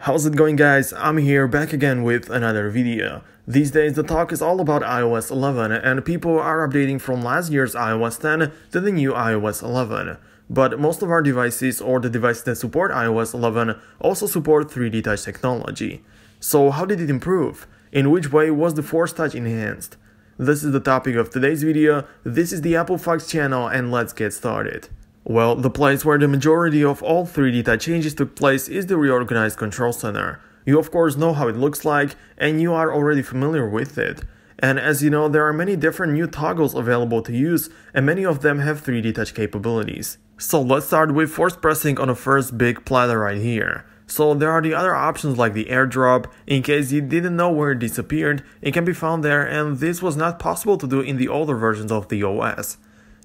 How's it going, guys? I'm here back again with another video. These days the talk is all about iOS 11 and people are updating from last year's iOS 10 to the new iOS 11. But most of our devices or the devices that support iOS 11 also support 3D Touch technology. So how did it improve? In which way was the Force Touch enhanced? This is the topic of today's video. This is the Apple Fox channel and let's get started. Well, the place where the majority of all 3D Touch changes took place is the reorganized control center. You of course know how it looks like and you are already familiar with it. And as you know, there are many different new toggles available to use and many of them have 3D Touch capabilities. So let's start with force pressing on the first big platter right here. So there are the other options like the airdrop. In case you didn't know where it disappeared, it can be found there, and this was not possible to do in the older versions of the OS.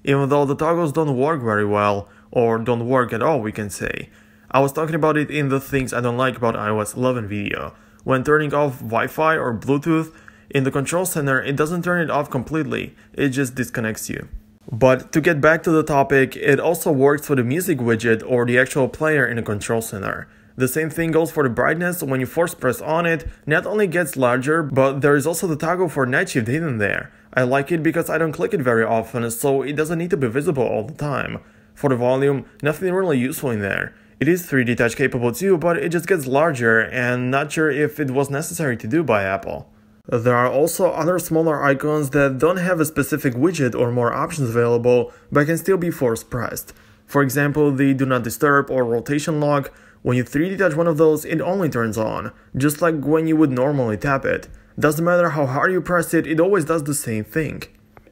Even though the toggles don't work very well, or don't work at all we can say. I was talking about it in the things I don't like about iOS 11 video. When turning off Wi-Fi or Bluetooth in the control center, it doesn't turn it off completely, it just disconnects you. But to get back to the topic, it also works for the music widget or the actual player in the control center. The same thing goes for the brightness. When you force press on it, not only gets larger, but there is also the toggle for night shift hidden there. I like it because I don't click it very often, so it doesn't need to be visible all the time. For the volume, nothing really useful in there. It is 3D Touch capable too, but it just gets larger and not sure if it was necessary to do by Apple. There are also other smaller icons that don't have a specific widget or more options available, but can still be force pressed. For example, the Do Not Disturb or Rotation Lock. When you 3D touch one of those, it only turns on, just like when you would normally tap it. Doesn't matter how hard you press it, it always does the same thing.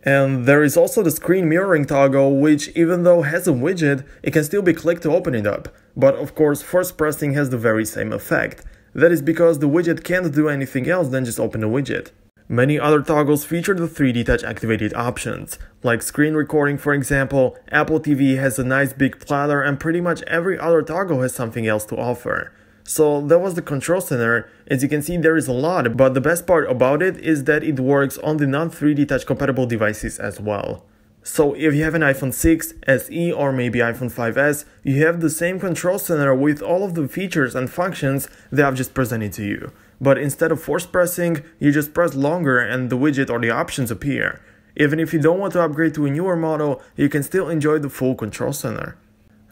And there is also the screen mirroring toggle, which even though has a widget, it can still be clicked to open it up. But of course, force pressing has the very same effect. That is because the widget can't do anything else than just open the widget. Many other toggles feature the 3D Touch activated options, like screen recording for example. Apple TV has a nice big platter and pretty much every other toggle has something else to offer. So that was the control center. As you can see, there is a lot, but the best part about it is that it works on the non-3D Touch compatible devices as well. So if you have an iPhone 6, SE or maybe iPhone 5s, you have the same control center with all of the features and functions that I've just presented to you. But instead of force pressing, you just press longer and the widget or the options appear. Even if you don't want to upgrade to a newer model, you can still enjoy the full control center.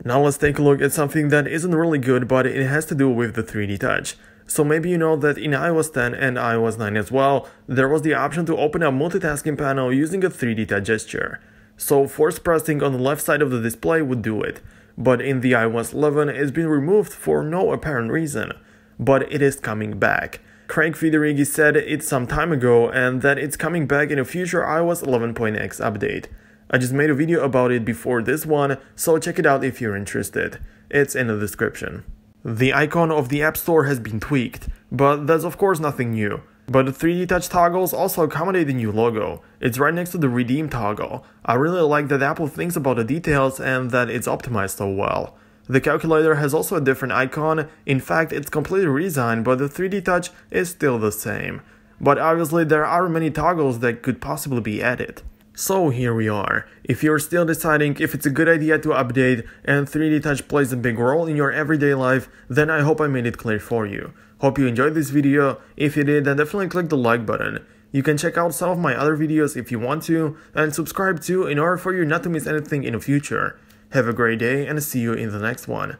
Now let's take a look at something that isn't really good, but it has to do with the 3D Touch. So maybe you know that in iOS 10 and iOS 9 as well, there was the option to open a Multitasking Panel using a 3D Touch gesture. So force pressing on the left side of the display would do it. But in the iOS 11, it's been removed for no apparent reason. But it is coming back. Craig Federighi said it some time ago and that it's coming back in a future iOS 11.x update. I just made a video about it before this one, so check it out if you're interested. It's in the description. The icon of the App Store has been tweaked, but that's of course nothing new. But the 3D Touch toggles also accommodate the new logo. It's right next to the redeem toggle. I really like that Apple thinks about the details and that it's optimized so well. The calculator has also a different icon. In fact, it's completely redesigned, but the 3D Touch is still the same. But obviously there are many toggles that could possibly be added. So here we are. If you're still deciding if it's a good idea to update and 3D Touch plays a big role in your everyday life, then I hope I made it clear for you. Hope you enjoyed this video. If you did, then definitely click the like button. You can check out some of my other videos if you want to, and subscribe too in order for you not to miss anything in the future. Have a great day and see you in the next one.